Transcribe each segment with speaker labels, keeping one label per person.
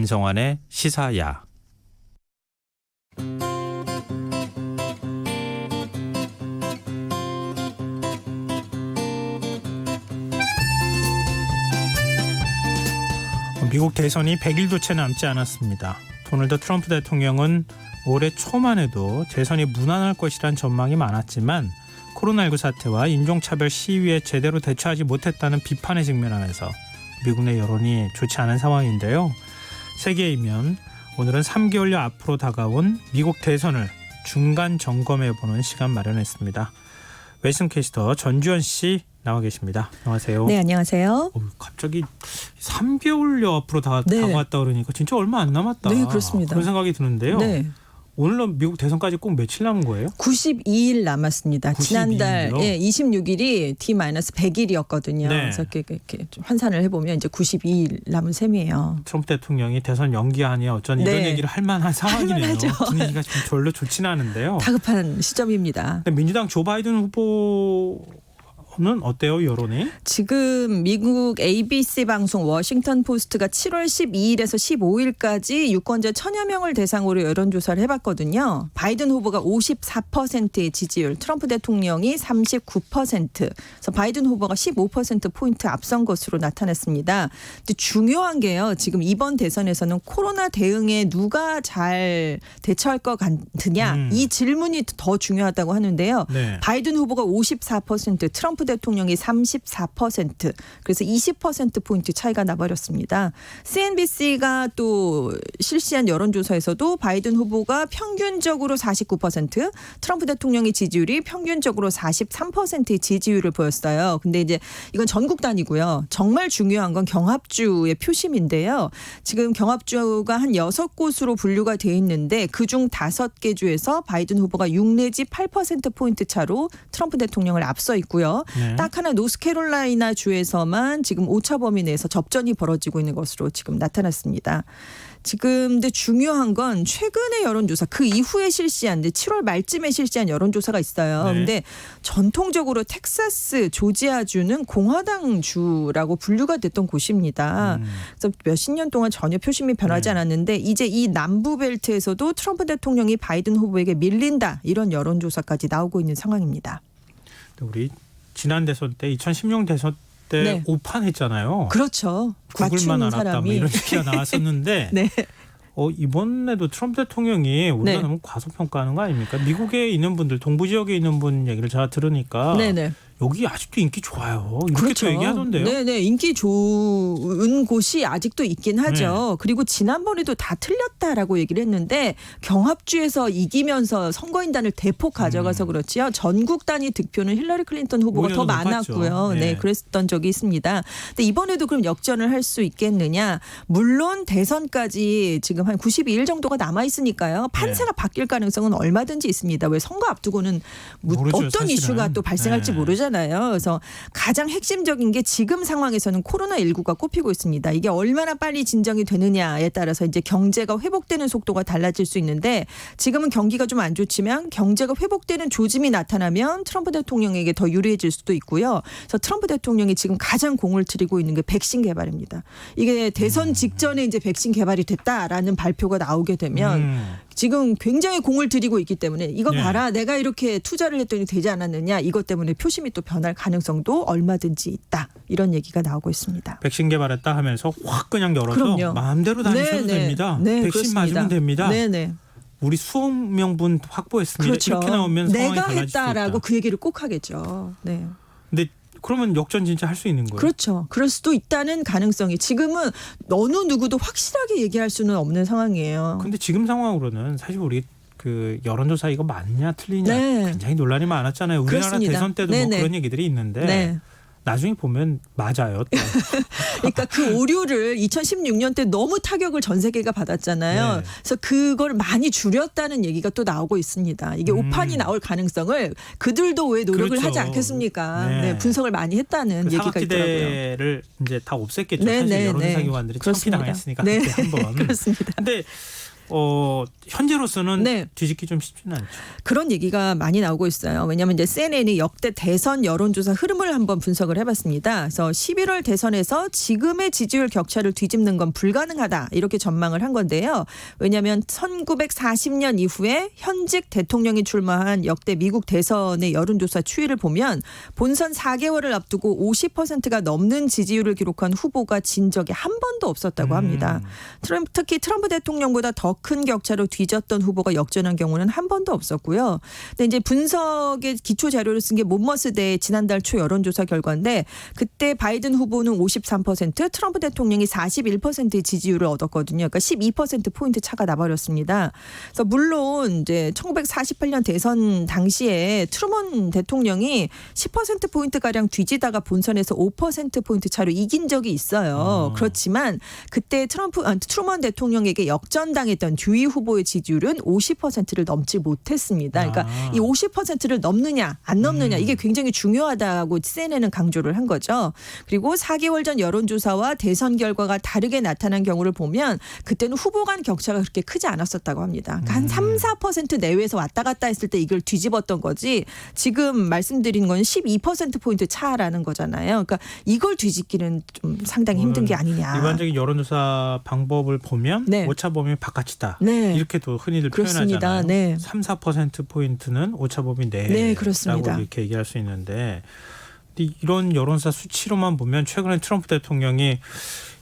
Speaker 1: 김성환의 시사야. 미국 대선이 100일도 채 남지 않았습니다. 도널드 트럼프 대통령은 올해 초만 해도 재선이 무난할 것이란 전망이 많았지만 코로나19 사태와 인종차별 시위에 제대로 대처하지 못했다는 비판에 직면하면서 미국 내 여론이 좋지 않은 상황인데요. 세계의 이면, 오늘은 3개월여 앞으로 다가온 미국 대선을 중간 점검해보는 시간 마련했습니다. 웨슨캐스터 전주현 씨 나와 계십니다. 안녕하세요.
Speaker 2: 네, 안녕하세요.
Speaker 1: 갑자기 3개월여 앞으로 다가왔다 그러니까 진짜 얼마 안 남았다.
Speaker 2: 네, 그렇습니다.
Speaker 1: 그런 생각이 드는데요.
Speaker 2: 네.
Speaker 1: 오늘로 미국 대선까지 꼭 며칠 남은 거예요?
Speaker 2: 92일 남았습니다.
Speaker 1: 92일요?
Speaker 2: 지난달 26일이 D-100일이었거든요.
Speaker 1: 네.
Speaker 2: 그래서 이렇게 좀 환산을 해보면 이제 92일 남은 셈이에요.
Speaker 1: 트럼프 대통령이 대선 연기하니 어쩐 이런
Speaker 2: 네.
Speaker 1: 얘기를 할 만한 상황이네요.
Speaker 2: 할만하죠.
Speaker 1: 분위기가 좀 별로 좋지는 않은데요.
Speaker 2: 다급한 시점입니다.
Speaker 1: 근데 민주당 조 바이든 후보는 어때요, 여론이?
Speaker 2: 지금 미국 ABC 방송 워싱턴 포스트가 7월 12일에서 15일까지 유권자 1000여 명을 대상으로 여론조사를 해봤거든요. 바이든 후보가 54%의 지지율, 트럼프 대통령이 39%, 그래서 바이든 후보가 15%포인트 앞선 것으로 나타났습니다. 근데 중요한 게요. 지금 이번 대선에서는 코로나 대응에 누가 잘 대처할 것 같으냐, 이 질문이 더 중요하다고 하는데요.
Speaker 1: 네.
Speaker 2: 바이든 후보가 54%, 트럼프 대통령이 34%, 그래서 20%포인트 차이가 나버렸습니다. CNBC가 또 실시한 여론조사에서도 바이든 후보가 평균적으로 49%, 트럼프 대통령의 지지율이 평균적으로 43%의 지지율을 보였어요. 근데 이제 이건 전국 단위고요. 정말 중요한 건 경합주의 표심인데요. 지금 경합주가 한 6곳으로 분류가 돼 있는데 그중 5개 주에서 바이든 후보가 6 내지 8%포인트 차로 트럼프 대통령을 앞서 있고요.
Speaker 1: 네.
Speaker 2: 딱 하나 노스캐롤라이나 주에서만 지금 오차 범위 내에서 접전이 벌어지고 있는 것으로 지금 나타났습니다. 지금 근데 중요한 건 최근의 여론조사, 그 이후에 실시한 7월 말쯤에 실시한 여론조사가 있어요.
Speaker 1: 네.
Speaker 2: 근데 전통적으로 텍사스, 조지아주는 공화당 주라고 분류가 됐던 곳입니다. 그래서 몇십 년 동안 전혀 표심이 변하지 않았는데 이제 이 남부 벨트에서도 트럼프 대통령이 바이든 후보에게 밀린다, 이런 여론조사까지 나오고 있는 상황입니다.
Speaker 1: 우리 지난 대선 때 2016 대선 때
Speaker 2: 네.
Speaker 1: 오판했잖아요.
Speaker 2: 그렇죠.
Speaker 1: 구글만
Speaker 2: 맞추는
Speaker 1: 알았다, 뭐
Speaker 2: 사람이.
Speaker 1: 이런 얘기가 나왔었는데
Speaker 2: 네.
Speaker 1: 이번에도 트럼프 대통령이 우리가
Speaker 2: 네.
Speaker 1: 너무 과소평가하는 거 아닙니까? 미국에 있는 분들, 동부 지역에 있는 분 얘기를 제가 들으니까
Speaker 2: 네네.
Speaker 1: 여기 아직도 인기 좋아요. 이렇게
Speaker 2: 그렇죠.
Speaker 1: 또 얘기하던데요.
Speaker 2: 네네, 인기 좋은 곳이 아직도 있긴 하죠. 그리고 지난번에도 다 틀렸다라고 얘기를 했는데 경합주에서 이기면서 선거인단을 대폭 가져가서 그렇지요. 전국 단위 득표는 힐러리 클린턴 후보가
Speaker 1: 오히려
Speaker 2: 더
Speaker 1: 더
Speaker 2: 많았고요.
Speaker 1: 높았죠.
Speaker 2: 네,
Speaker 1: 네.
Speaker 2: 그랬던 적이 있습니다. 근데 이번에도 그럼 역전을 할 수 있겠느냐? 물론 대선까지 지금 한 92일 정도가 남아 있으니까요. 판세가 바뀔 가능성은 얼마든지 있습니다. 왜 선거 앞두고는
Speaker 1: 모르죠,
Speaker 2: 어떤
Speaker 1: 사실은.
Speaker 2: 이슈가 또 발생할지
Speaker 1: 네.
Speaker 2: 모르잖아요. 그래서 가장 핵심적인 게 지금 상황에서는 코로나19가 꼽히고 있습니다. 이게 얼마나 빨리 진정이 되느냐에 따라서 이제 경제가 회복되는 속도가 달라질 수 있는데 지금은 경기가 좀 안 좋지만 경제가 회복되는 조짐이 나타나면 트럼프 대통령에게 더 유리해질 수도 있고요. 그래서 트럼프 대통령이 지금 가장 공을 들이고 있는 게 백신 개발입니다. 이게 대선 직전에 이제 백신 개발이 됐다라는 발표가 나오게 되면 지금 굉장히 공을 들이고 있기 때문에 이거
Speaker 1: 네.
Speaker 2: 봐라, 내가 이렇게 투자를 했더니 되지 않았느냐, 이것 때문에 표심이 또 변할 가능성도 얼마든지 있다, 이런 얘기가 나오고 있습니다.
Speaker 1: 백신 개발했다 하면서 확 그냥 열어서
Speaker 2: 그럼요.
Speaker 1: 마음대로 다니셔도 됩니다.
Speaker 2: 네,
Speaker 1: 백신
Speaker 2: 그렇습니다.
Speaker 1: 맞으면 됩니다.
Speaker 2: 네네.
Speaker 1: 우리 수억 명분 확보했습니다.
Speaker 2: 그렇죠.
Speaker 1: 이렇게 나오면 상황이
Speaker 2: 내가
Speaker 1: 달라질 수
Speaker 2: 했다라고
Speaker 1: 있다.
Speaker 2: 그 얘기를 꼭 하겠죠. 네.
Speaker 1: 근데 그러면 역전 진짜 할 수 있는 거예요.
Speaker 2: 그렇죠. 그럴 수도 있다는 가능성이, 지금은 어느 누구도 확실하게 얘기할 수는 없는 상황이에요.
Speaker 1: 근데 지금 상황으로는 사실 우리 그 여론조사 이거 맞냐 틀리냐
Speaker 2: 네.
Speaker 1: 굉장히 논란이 많았잖아요. 우리나라
Speaker 2: 그렇습니다.
Speaker 1: 대선 때도 뭐
Speaker 2: 네네.
Speaker 1: 그런 얘기들이 있는데
Speaker 2: 네.
Speaker 1: 나중에 보면 맞아요. 또.
Speaker 2: 그러니까 그 오류를 2016년 때 너무 타격을 전 세계가 받았잖아요.
Speaker 1: 네.
Speaker 2: 그래서 그걸 많이 줄였다는 얘기가 또 나오고 있습니다. 이게 오판이 나올 가능성을 그들도 왜 노력을
Speaker 1: 그렇죠.
Speaker 2: 하지 않겠습니까?
Speaker 1: 네.
Speaker 2: 네, 분석을 많이 했다는
Speaker 1: 그
Speaker 2: 얘기가 있더라고요.
Speaker 1: 상학기대를 이제 다 없앴겠죠.
Speaker 2: 네,
Speaker 1: 사실
Speaker 2: 네,
Speaker 1: 여론조사
Speaker 2: 네.
Speaker 1: 기관들이
Speaker 2: 그렇습니다.
Speaker 1: 참기당했으니까
Speaker 2: 네.
Speaker 1: 그때 한번.
Speaker 2: 그렇습니다.
Speaker 1: 근데 현재로서는
Speaker 2: 네.
Speaker 1: 뒤집기 좀 쉽지는 않죠.
Speaker 2: 그런 얘기가 많이 나오고 있어요. 왜냐하면 이제 CNN이 역대 대선 여론조사 흐름을 한번 분석을 해봤습니다. 그래서 11월 대선에서 지금의 지지율 격차를 뒤집는 건 불가능하다 이렇게 전망을 한 건데요. 왜냐하면 1940년 이후에 현직 대통령이 출마한 역대 미국 대선의 여론조사 추이를 보면 본선 4개월을 앞두고 50%가 넘는 지지율을 기록한 후보가 진 적이 한 번도 없었다고 합니다. 특히 트럼프 대통령보다 더 큰 격차로 뒤졌던 후보가 역전한 경우는 한 번도 없었고요. 근데 이제 분석의 기초 자료를 쓴 게 몬머스대 지난달 초 여론조사 결과인데 그때 바이든 후보는 53%, 트럼프 대통령이 41%의 지지율을 얻었거든요. 그러니까 12% 포인트 차가 나버렸습니다. 그래서 물론 이제 1948년 대선 당시에 트루먼 대통령이 10% 포인트 가량 뒤지다가 본선에서 5% 포인트 차로 이긴 적이 있어요. 그렇지만 그때 트루먼 대통령에게 역전당했던 듀이 후보의 지지율은 50%를 넘지 못했습니다. 그러니까 이 50%를 넘느냐 안 넘느냐 이게 굉장히 중요하다고 CNN은 강조를 한 거죠. 그리고 4개월 전 여론조사와 대선 결과가 다르게 나타난 경우를 보면 그때는 후보 간 격차가 그렇게 크지 않았었다고 합니다. 그러니까 한 3, 4% 내외에서 왔다 갔다 했을 때 이걸 뒤집었던 거지 지금 말씀드린 건 12%포인트 차라는 거잖아요. 그러니까 이걸 뒤집기는 좀 상당히 힘든 게 아니냐.
Speaker 1: 일반적인 여론조사 방법을 보면
Speaker 2: 네.
Speaker 1: 오차범위 바깥이다.
Speaker 2: 네.
Speaker 1: 이렇게도 흔히들
Speaker 2: 그렇습니다.
Speaker 1: 표현하잖아요.
Speaker 2: 네.
Speaker 1: 3, 4%포인트는 오차범위 내라고
Speaker 2: 네, 그렇습니다.
Speaker 1: 이렇게 얘기할 수 있는데 이런 여론조사 수치로만 보면 최근에 트럼프 대통령이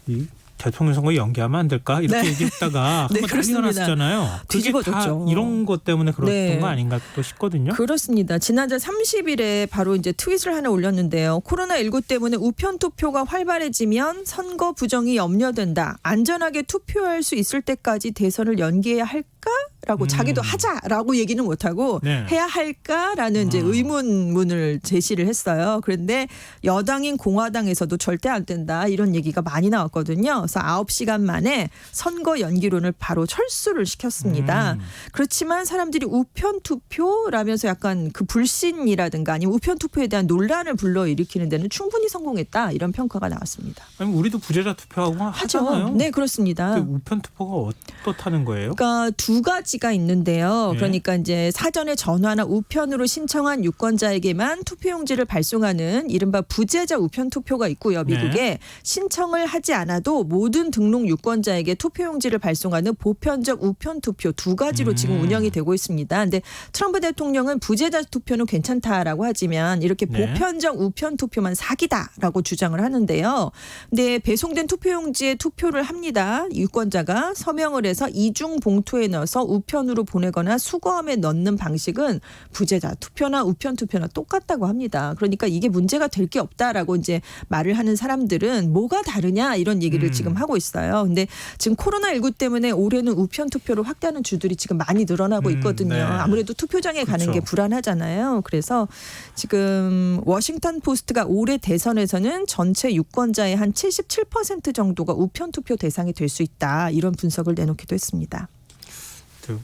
Speaker 1: 이 대통령 선거 연기하면 안 될까 이렇게
Speaker 2: 네.
Speaker 1: 얘기했다가
Speaker 2: 네,
Speaker 1: 한번 난리가
Speaker 2: 그렇습니다.
Speaker 1: 났었잖아요. 그게
Speaker 2: 뒤집어졌죠.
Speaker 1: 다 이런 것 때문에 그랬던
Speaker 2: 네.
Speaker 1: 거 아닌가 또 싶거든요.
Speaker 2: 그렇습니다. 지난달 30일에 바로 이제 트윗을 하나 올렸는데요. 코로나19 때문에 우편 투표가 활발해지면 선거 부정이 염려된다. 안전하게 투표할 수 있을 때까지 대선을 연기해야 할까라고 자기도 하자라고 얘기는 못하고
Speaker 1: 네.
Speaker 2: 해야 할까라는 이제 의문문을 제시를 했어요. 그런데 여당인 공화당에서도 절대 안 된다 이런 얘기가 많이 나왔거든요. 그래서 9시간 만에 선거 연기론을 바로 철수를 시켰습니다. 그렇지만 사람들이 우편 투표라면서 약간 그 불신이라든가 아니면 우편 투표에 대한 논란을 불러일으키는 데는 충분히 성공했다 이런 평가가 나왔습니다.
Speaker 1: 아니, 우리도 부재자 투표하고 하잖아요.
Speaker 2: 네, 그렇습니다.
Speaker 1: 그 우편 투표가 어떻다는 거예요?
Speaker 2: 그러니까 두 가지가 있는데요.
Speaker 1: 네.
Speaker 2: 그러니까 이제 사전에 전화나 우편으로 신청한 유권자에게만 투표용지를 발송하는 이른바 부재자 우편 투표가 있고요. 미국에
Speaker 1: 네.
Speaker 2: 신청을 하지 않아도 모든 등록 유권자에게 투표용지를 발송하는 보편적 우편 투표 두 가지로 지금 운영이 되고 있습니다. 근데 트럼프 대통령은 부재자 투표는 괜찮다라고 하지만 이렇게
Speaker 1: 네.
Speaker 2: 보편적 우편 투표만 사기다라고 주장을 하는데요. 근데 배송된 투표용지에 투표를 합니다. 유권자가 서명을 해서 이중 봉투에 넣어서 우편으로 보내거나 수거함에 넣는 방식은 부재자 투표나 우편 투표나 똑같다고 합니다. 그러니까 이게 문제가 될 게 없다라고 이제 말을 하는 사람들은 뭐가 다르냐 이런 얘기를 지금 하고 있어요. 근데 지금 코로나19 때문에 올해는 우편 투표를 확대하는 주들이 지금 많이 늘어나고 있거든요.
Speaker 1: 네.
Speaker 2: 아무래도 투표장에 가는
Speaker 1: 그렇죠.
Speaker 2: 게 불안하잖아요. 그래서 지금 워싱턴 포스트가 올해 대선에서는 전체 유권자의 한 77% 정도가 우편 투표 대상이 될 수 있다. 이런 분석을 내놓기도 했습니다.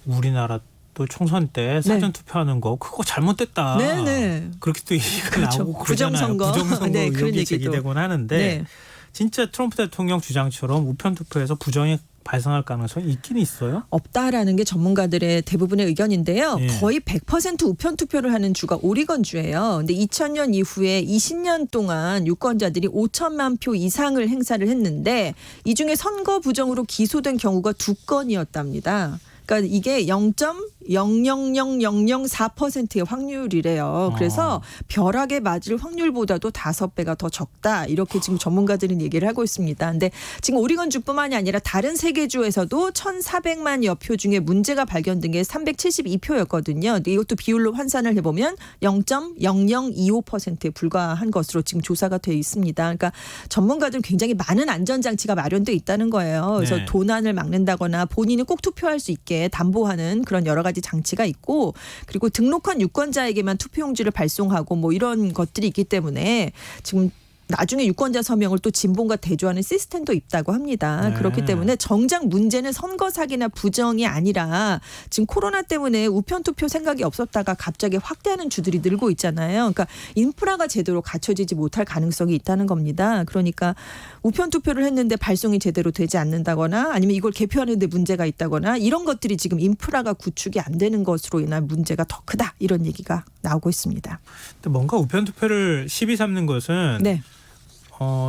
Speaker 1: 우리나라 또 총선 때 사전 투표하는 거 그거 잘못됐다.
Speaker 2: 네.
Speaker 1: 그렇게 또 얘기가
Speaker 2: 그렇죠.
Speaker 1: 나오고 그러잖아요.
Speaker 2: 부정선거.
Speaker 1: 부정선거
Speaker 2: 네, 그런
Speaker 1: 의혹이
Speaker 2: 얘기도.
Speaker 1: 제기되곤 하는데
Speaker 2: 네.
Speaker 1: 진짜 트럼프 대통령 주장처럼 우편 투표에서 부정이 발생할 가능성이 있긴 있어요?
Speaker 2: 없다라는 게 전문가들의 대부분의 의견인데요.
Speaker 1: 예.
Speaker 2: 거의 100% 우편 투표를 하는 주가 오리건주예요. 근데 2000년 이후에 20년 동안 유권자들이 5천만 표 이상을 행사를 했는데 이 중에 선거 부정으로 기소된 경우가 2건이었답니다. 그러니까 이게 0.000004%의 확률이래요. 그래서 벼락에 맞을 확률보다도 5배가 더 적다. 이렇게 지금 전문가들은 얘기를 하고 있습니다. 근데 지금 오리건주뿐만이 아니라 다른 세계 주에서도 1,400만여 표 중에 문제가 발견된 게 372표였거든요. 근데 이것도 비율로 환산을 해보면 0.0025%에 불과한 것으로 지금 조사가 돼 있습니다. 그러니까 전문가들은 굉장히 많은 안전장치가 마련돼 있다는 거예요. 그래서
Speaker 1: 네.
Speaker 2: 도난을 막는다거나 본인이 꼭 투표할 수 있게 담보하는 그런 여러 가지 장치가 있고 그리고 등록한 유권자에게만 투표용지를 발송하고 뭐 이런 것들이 있기 때문에 지금 나중에 유권자 서명을 또 진봉과 대조하는 시스템도 있다고 합니다.
Speaker 1: 네.
Speaker 2: 그렇기 때문에 정작 문제는 선거 사기나 부정이 아니라 지금 코로나 때문에 우편 투표 생각이 없었다가 갑자기 확대하는 주들이 늘고 있잖아요. 그러니까 인프라가 제대로 갖춰지지 못할 가능성이 있다는 겁니다. 그러니까 우편 투표를 했는데 발송이 제대로 되지 않는다거나 아니면 이걸 개표하는데 문제가 있다거나 이런 것들이 지금 인프라가 구축이 안 되는 것으로 인한 문제가 더 크다 이런 얘기가 나오고 있습니다.
Speaker 1: 근데 뭔가 우편 투표를 시비 삼는 것은
Speaker 2: 네.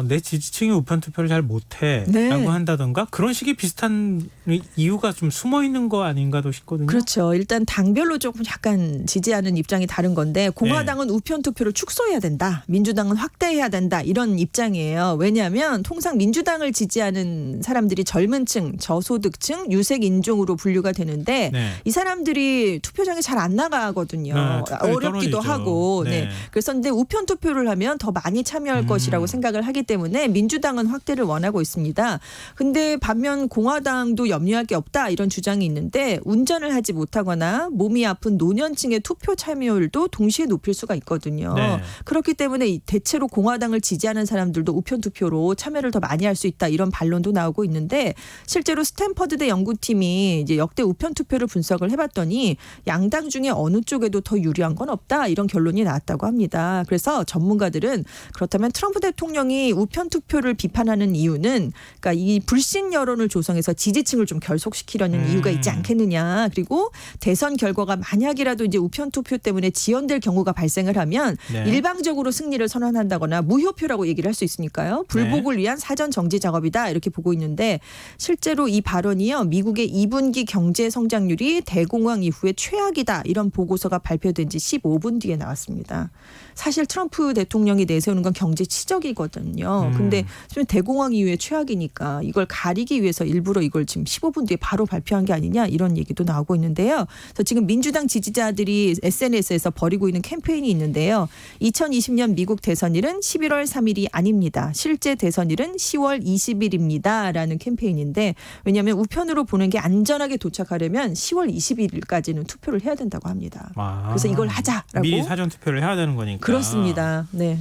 Speaker 1: 내 지지층이 우편 투표를 잘 못해라고
Speaker 2: 네.
Speaker 1: 한다던가 그런 식의 비슷한 이유가 좀 숨어 있는 거 아닌가도 싶거든요.
Speaker 2: 그렇죠. 일단 당별로 조금 약간 지지하는 입장이 다른 건데 공화당은 우편 투표를 축소해야 된다. 민주당은 확대해야 된다. 이런 입장이에요. 왜냐하면 통상 민주당을 지지하는 사람들이 젊은 층, 저소득층, 유색 인종으로 분류가 되는데
Speaker 1: 네.
Speaker 2: 이 사람들이 투표장에 잘 안 나가거든요.
Speaker 1: 투표율이
Speaker 2: 어렵기도
Speaker 1: 떨어지죠.
Speaker 2: 하고.
Speaker 1: 네.
Speaker 2: 네. 그래서 근데 우편 투표를 하면 더 많이 참여할 것이라고 생각을 하기 때문에 민주당은 확대를 원하고 있습니다. 근데 반면 공화당도 염려할 게 없다 이런 주장이 있는데 운전을 하지 못하거나 몸이 아픈 노년층의 투표 참여율도 동시에 높일 수가 있거든요.
Speaker 1: 네.
Speaker 2: 그렇기 때문에 대체로 공화당을 지지하는 사람들도 우편 투표로 참여를 더 많이 할 수 있다 이런 반론도 나오고 있는데 실제로 스탠퍼드대 연구팀이 이제 역대 우편 투표를 분석을 해봤더니 양당 중에 어느 쪽에도 더 유리한 건 없다 이런 결론이 나왔다고 합니다. 그래서 전문가들은 그렇다면 트럼프 대통령이 우편 투표를 비판하는 이유는 그러니까 이 불신 여론을 조성해서 지지층을 좀 결속시키려는 이유가 있지 않겠느냐. 그리고 대선 결과가 만약이라도 이제 우편 투표 때문에 지연될 경우가 발생을 하면
Speaker 1: 네.
Speaker 2: 일방적으로 승리를 선언한다거나 무효표라고 얘기를 할 수 있으니까요. 불복을 위한 사전 정지 작업이다 이렇게 보고 있는데 실제로 이 발언이요. 미국의 2분기 경제 성장률이 대공황 이후에 최악이다 이런 보고서가 발표된 지 15분 뒤에 나왔습니다. 사실 트럼프 대통령이 내세우는 건 경제 치적이거든요. 근데 지금 대공황 이후에 최악이니까 이걸 가리기 위해서 일부러 이걸 지금 15분 뒤에 바로 발표한 게 아니냐 이런 얘기도 나오고 있는데요. 그래서 지금 민주당 지지자들이 SNS에서 벌이고 있는 캠페인이 있는데요. 2020년 미국 대선일은 11월 3일이 아닙니다. 실제 대선일은 10월 20일입니다. 라는 캠페인인데 왜냐하면 우편으로 보낸 게 안전하게 도착하려면 10월 20일까지는 투표를 해야 된다고 합니다. 그래서 이걸 하자라고.
Speaker 1: 미리 사전 투표를 해야 되는 거니까.
Speaker 2: 그렇습니다. 네.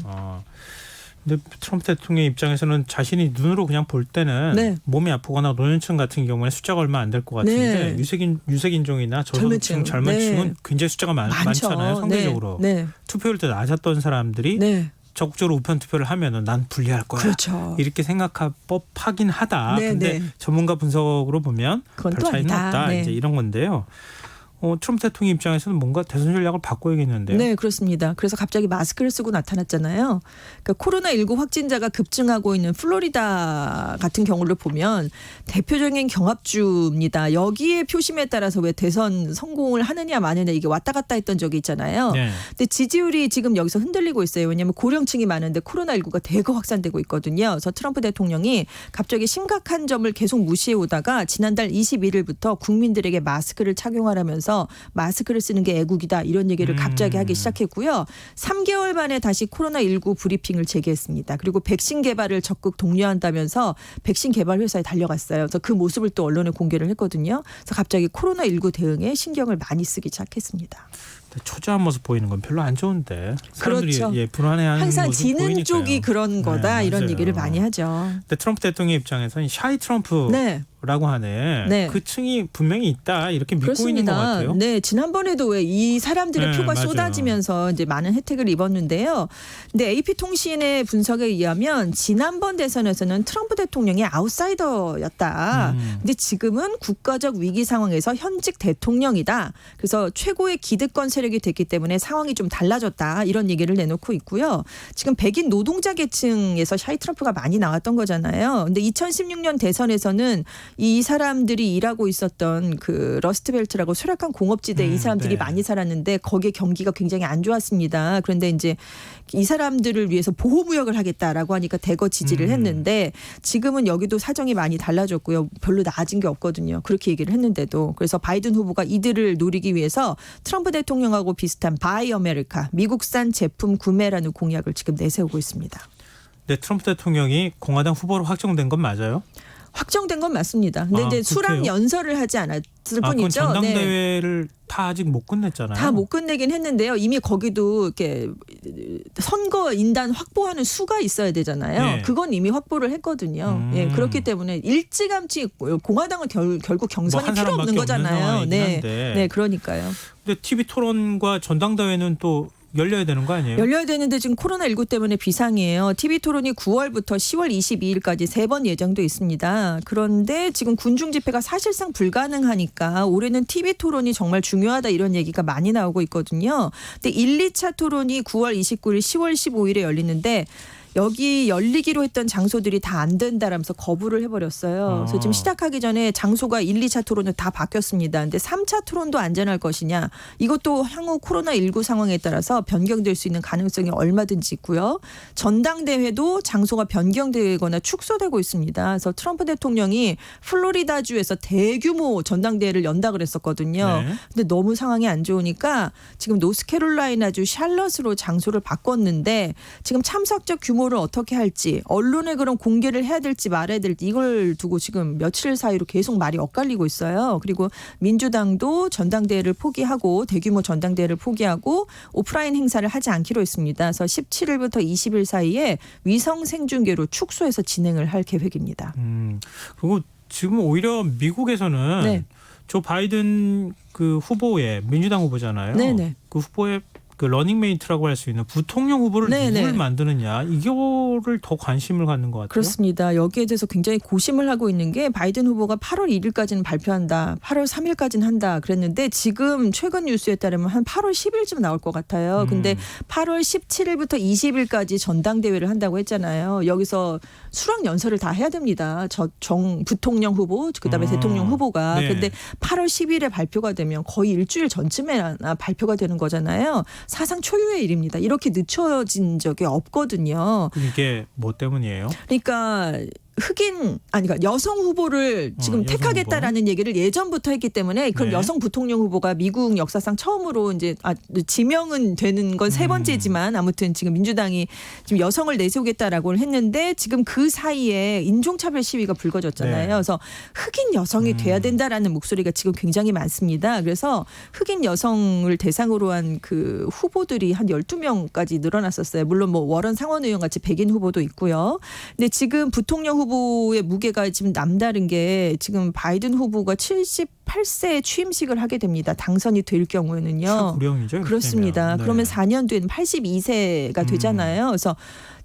Speaker 1: 근데 트럼프 대통령 입장에서는 자신이 눈으로 그냥 볼 때는
Speaker 2: 네.
Speaker 1: 몸이 아프거나 노년층 같은 경우에 숫자가 얼마 안 될 것 같은데
Speaker 2: 네.
Speaker 1: 유색인종이나 저소득층 젊은 층은
Speaker 2: 네.
Speaker 1: 굉장히 숫자가
Speaker 2: 많죠.
Speaker 1: 많잖아요. 상대적으로.
Speaker 2: 네.
Speaker 1: 투표율 더 낮았던 사람들이
Speaker 2: 네.
Speaker 1: 적극적으로 우편 투표를 하면은 난 불리할 거야.
Speaker 2: 그렇죠.
Speaker 1: 이렇게 생각할 법하긴 하다.
Speaker 2: 네,
Speaker 1: 근데
Speaker 2: 네.
Speaker 1: 전문가 분석으로 보면
Speaker 2: 그건
Speaker 1: 별
Speaker 2: 또
Speaker 1: 차이는
Speaker 2: 아니다.
Speaker 1: 없다.
Speaker 2: 네.
Speaker 1: 이제 이런 건데요. 트럼프 대통령 입장에서는 뭔가 대선 전략을 바꿔야겠는데요.
Speaker 2: 네, 그렇습니다. 그래서 갑자기 마스크를 쓰고 나타났잖아요. 그러니까 코로나19 확진자가 급증하고 있는 플로리다 같은 경우를 보면 대표적인 경합주입니다. 여기에 표심에 따라서 왜 대선 성공을 하느냐 마느냐 이게 왔다 갔다 했던 적이 있잖아요.
Speaker 1: 네.
Speaker 2: 근데 지지율이 지금 여기서 흔들리고 있어요. 왜냐하면 고령층이 많은데 코로나19가 대거 확산되고 있거든요. 그래서 트럼프 대통령이 갑자기 심각한 점을 계속 무시해 오다가 지난달 21일부터 국민들에게 마스크를 착용하라면서 마스크를 쓰는 게 애국이다 이런 얘기를 갑자기 하기 시작했고요. 3개월 만에 다시 코로나19 브리핑을 재개했습니다. 그리고 백신 개발을 적극 독려한다면서 백신 개발 회사에 달려갔어요. 그래서 그 모습을 또 언론에 공개를 했거든요. 그래서 갑자기 코로나19 대응에 신경을 많이 쓰기 시작했습니다.
Speaker 1: 초조한 모습 보이는 건 별로 안 좋은데 사람들이
Speaker 2: 그렇죠.
Speaker 1: 불안해하는
Speaker 2: 항상
Speaker 1: 모습
Speaker 2: 지는
Speaker 1: 보이니까요.
Speaker 2: 쪽이 그런 거다
Speaker 1: 네,
Speaker 2: 이런
Speaker 1: 맞아요.
Speaker 2: 얘기를 많이 하죠.
Speaker 1: 근데 트럼프 대통령 입장에서는 샤이 트럼프
Speaker 2: 네.
Speaker 1: 라고 하는
Speaker 2: 네.
Speaker 1: 그 층이 분명히 있다 이렇게 믿고
Speaker 2: 그렇습니다.
Speaker 1: 있는 것 같아요.
Speaker 2: 네, 지난번에도 왜 이 사람들의
Speaker 1: 네,
Speaker 2: 표가
Speaker 1: 맞아요.
Speaker 2: 쏟아지면서 이제 많은 혜택을 입었는데요. 근데 AP 통신의 분석에 의하면 지난번 대선에서는 트럼프 대통령이 아웃사이더였다. 근데 지금은 국가적 위기 상황에서 현직 대통령이다. 그래서 최고의 기득권 세력이 됐기 때문에 상황이 좀 달라졌다. 이런 얘기를 내놓고 있고요. 지금 백인 노동자 계층에서 샤이 트럼프가 많이 나왔던 거잖아요. 근데 2016년 대선에서는 이 사람들이 일하고 있었던 그 러스트벨트라고 쇠락한 공업지대에 이 사람들이
Speaker 1: 네.
Speaker 2: 많이 살았는데 거기에 경기가 굉장히 안 좋았습니다. 그런데 이제 이 사람들을 위해서 보호무역을 하겠다라고 하니까 대거 지지를 했는데 지금은 여기도 사정이 많이 달라졌고요. 별로 나아진 게 없거든요. 그렇게 얘기를 했는데도. 그래서 바이든 후보가 이들을 노리기 위해서 트럼프 대통령하고 비슷한 바이 아메리카 미국산 제품 구매라는 공약을 지금 내세우고 있습니다.
Speaker 1: 네, 트럼프 대통령이 공화당 후보로 확정된 건 맞아요?
Speaker 2: 확정된 건 맞습니다. 근데 이제 수락
Speaker 1: 그렇게요?
Speaker 2: 연설을 하지 않았을
Speaker 1: 그건
Speaker 2: 뿐이죠.
Speaker 1: 전당대회를 다 아직 못 끝냈잖아요.
Speaker 2: 다 못 끝내긴 했는데요. 이미 거기도 이렇게 선거 인단 확보하는 수가 있어야 되잖아요.
Speaker 1: 네.
Speaker 2: 그건 이미 확보를 했거든요. 예, 그렇기 때문에 일찌감치 공화당은 결국 경선이
Speaker 1: 한
Speaker 2: 필요
Speaker 1: 사람밖에
Speaker 2: 없는 거잖아요.
Speaker 1: 상황이긴
Speaker 2: 네,
Speaker 1: 한데.
Speaker 2: 네, 그러니까요.
Speaker 1: 근데 TV 토론과 전당대회는 또 열려야 되는 거 아니에요?
Speaker 2: 열려야 되는데 지금 코로나19 때문에 비상이에요. TV 토론이 9월부터 10월 22일까지 3번 예정돼 있습니다. 그런데 지금 군중 집회가 사실상 불가능하니까 올해는 TV 토론이 정말 중요하다 이런 얘기가 많이 나오고 있거든요. 근데 1, 2차 토론이 9월 29일, 10월 15일에 열리는데 여기 열리기로 했던 장소들이 다 안 된다라면서 거부를 해버렸어요. 그래서 지금 시작하기 전에 장소가 1, 2차 토론은 다 바뀌었습니다. 근데 3차 토론도 안전할 것이냐. 이것도 향후 코로나19 상황에 따라서 변경될 수 있는 가능성이 얼마든지 있고요. 전당대회도 장소가 변경되거나 축소되고 있습니다. 그래서 트럼프 대통령이 플로리다주에서 대규모 전당대회를 연다 그랬었거든요.
Speaker 1: 네.
Speaker 2: 근데 너무 상황이 안 좋으니까 지금 노스캐롤라이나주 샬럿으로 장소를 바꿨는데 지금 참석자 규모를 어떻게 할지 언론에 그럼 공개를 해야 될지 말아야 될지 이걸 두고 지금 며칠 사이로 계속 말이 엇갈리고 있어요. 그리고 민주당도 전당대회를 포기하고 대규모 전당대회를 포기하고 오프라인 행사를 하지 않기로 했습니다. 그래서 17일부터 20일 사이에 위성 생중계로 축소해서 진행을 할 계획입니다.
Speaker 1: 그리고 지금 오히려 미국에서는
Speaker 2: 네.
Speaker 1: 조 바이든 그 후보의 민주당 후보잖아요.
Speaker 2: 네네.
Speaker 1: 그 후보의 그 러닝메이트라고 할 수 있는 부통령 후보를
Speaker 2: 네네.
Speaker 1: 누구를 만드느냐 이거를 더 관심을 갖는 것 같아요.
Speaker 2: 그렇습니다. 여기에 대해서 굉장히 고심을 하고 있는 게 바이든 후보가 8월 1일까지는 발표한다. 8월 3일까지는 한다. 그랬는데 지금 최근 뉴스에 따르면 한 8월 10일쯤 나올 것 같아요. 근데 8월 17일부터 20일까지 전당대회를 한다고 했잖아요. 여기서 수락 연설을 다 해야 됩니다. 부통령 후보 그다음에 대통령 후보가.
Speaker 1: 네.
Speaker 2: 근데 8월 10일에 발표가 되면 거의 일주일 전쯤에 발표가 되는 거잖아요. 사상 초유의 일입니다. 이렇게 늦춰진 적이 없거든요.
Speaker 1: 이게 뭐 때문이에요?
Speaker 2: 그러니까 그러니까 여성 후보를 지금
Speaker 1: 여성
Speaker 2: 택하겠다라는 얘기를 예전부터 했기 때문에 그럼
Speaker 1: 네.
Speaker 2: 여성 부통령 후보가 미국 역사상 처음으로 이제 지명은 되는 건 세 번째지만 아무튼 지금 민주당이 지금 여성을 내세우겠다라고 했는데 지금 그 사이에 인종차별 시위가 불거졌잖아요.
Speaker 1: 네.
Speaker 2: 그래서 흑인 여성이 돼야 된다라는 목소리가 지금 굉장히 많습니다. 그래서 흑인 여성을 대상으로 한 그 후보들이 한 12명까지 늘어났었어요. 물론 뭐 워런 상원 의원 같이 백인 후보도 있고요. 근데 지금 부통령 후보의 무게가 지금 남다른 게 지금 바이든 후보가 78세에 취임식을 하게 됩니다. 당선이 될 경우에는요.
Speaker 1: 최고령이죠.
Speaker 2: 그렇습니다.
Speaker 1: 네.
Speaker 2: 그러면 4년 뒤에는 82세가 되잖아요. 그래서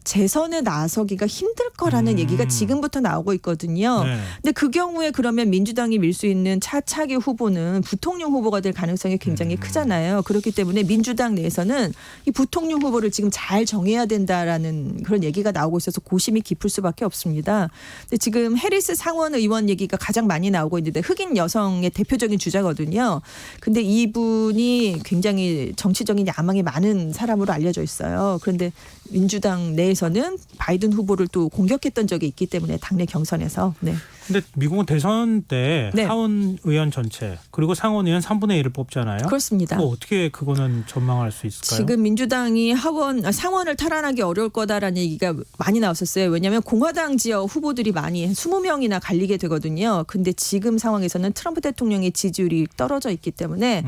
Speaker 2: 재선에 나서기가 힘들 거라는 얘기가 지금부터 나오고 있거든요.
Speaker 1: 네.
Speaker 2: 근데 그 경우에 그러면 민주당이 밀 수 있는 차차기 후보는 부통령 후보가 될 가능성이 굉장히 크잖아요. 그렇기 때문에 민주당 내에서는 이 부통령 후보를 지금 잘 정해야 된다라는 그런 얘기가 나오고 있어서 고심이 깊을 수밖에 없습니다. 근데 지금 해리스 상원 의원 얘기가 가장 많이 나오고 있는데 흑인 여성의 대표적인 주자거든요. 근데 이분이 굉장히 정치적인 야망이 많은 사람으로 알려져 있어요. 그런데 민주당 내에서는 바이든 후보를 또 공격했던 적이 있기 때문에 당내 경선에서. 네.
Speaker 1: 근데 미국은 대선 때
Speaker 2: 네.
Speaker 1: 하원 의원 전체 그리고 상원 의원 3분의 1을 뽑잖아요.
Speaker 2: 그렇습니다.
Speaker 1: 어떻게 그거는 전망할 수 있을까요?
Speaker 2: 지금 민주당이 상원을 탈환하기 어려울 거다라는 얘기가 많이 나왔었어요. 왜냐하면 공화당 지역 후보들이 많이 20명이나 갈리게 되거든요. 근데 지금 상황에서는 트럼프 대통령의 지지율이 떨어져 있기 때문에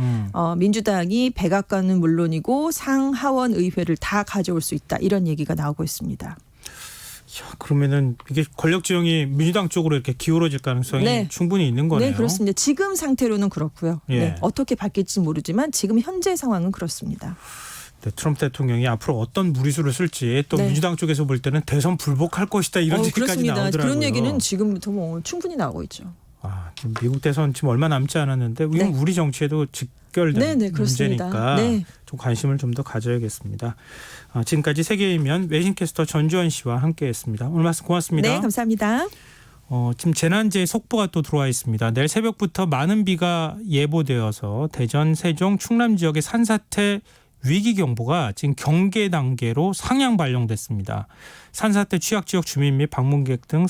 Speaker 2: 민주당이 백악관은 물론이고 상하원 의회를 다 가져올 수 있다. 이런 얘기가 나오고 있습니다.
Speaker 1: 그러면은 이게 권력 지형이 민주당 쪽으로 이렇게 기울어질 가능성이
Speaker 2: 네.
Speaker 1: 충분히 있는 거네요.
Speaker 2: 네, 그렇습니다. 지금 상태로는 그렇고요.
Speaker 1: 예.
Speaker 2: 네, 어떻게 바뀔지 모르지만 지금 현재 상황은 그렇습니다.
Speaker 1: 네, 트럼프 대통령이 앞으로 어떤 무리수를 쓸지 또
Speaker 2: 네.
Speaker 1: 민주당 쪽에서 볼 때는 대선 불복할 것이다 이런 얘기까지
Speaker 2: 그렇습니다.
Speaker 1: 나오더라고요.
Speaker 2: 그런 얘기는 지금부터 뭐 충분히 나오고 있죠.
Speaker 1: 지금 미국 대선 지금 얼마 남지 않았는데 이건
Speaker 2: 네.
Speaker 1: 우리 정치에도 직결된
Speaker 2: 네, 그렇습니다.
Speaker 1: 문제니까
Speaker 2: 네.
Speaker 1: 좀 관심을 좀 더 가져야겠습니다. 지금까지 세계이면 외신캐스터 전주현 씨와 함께했습니다. 오늘 말씀 고맙습니다.
Speaker 2: 네, 감사합니다.
Speaker 1: 지금 재난재해 속보가 또 들어와 있습니다. 내일 새벽부터 많은 비가 예보되어서 대전, 세종, 충남 지역의 산사태 위기경보가 지금 경계 단계로 상향 발령됐습니다. 산사태 취약지역 주민 및 방문객 등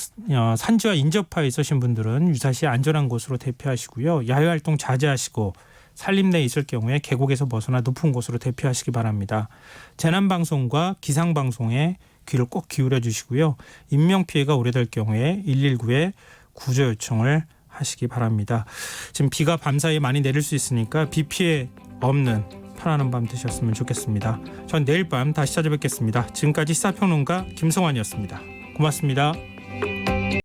Speaker 1: 산지와 인접하에 있으신 분들은 유사시 안전한 곳으로 대피하시고요. 야외활동 자제하시고 산림 내에 있을 경우에 계곡에서 벗어나 높은 곳으로 대피하시기 바랍니다. 재난방송과 기상방송에 귀를 꼭 기울여 주시고요. 인명피해가 우려될 경우에 119에 구조 요청을 하시기 바랍니다. 지금 비가 밤사이에 많이 내릴 수 있으니까 비 피해 없는 편안한 밤 되셨으면 좋겠습니다. 전 내일 밤 다시 찾아뵙겠습니다. 지금까지 시사평론가 김성환이었습니다. 고맙습니다.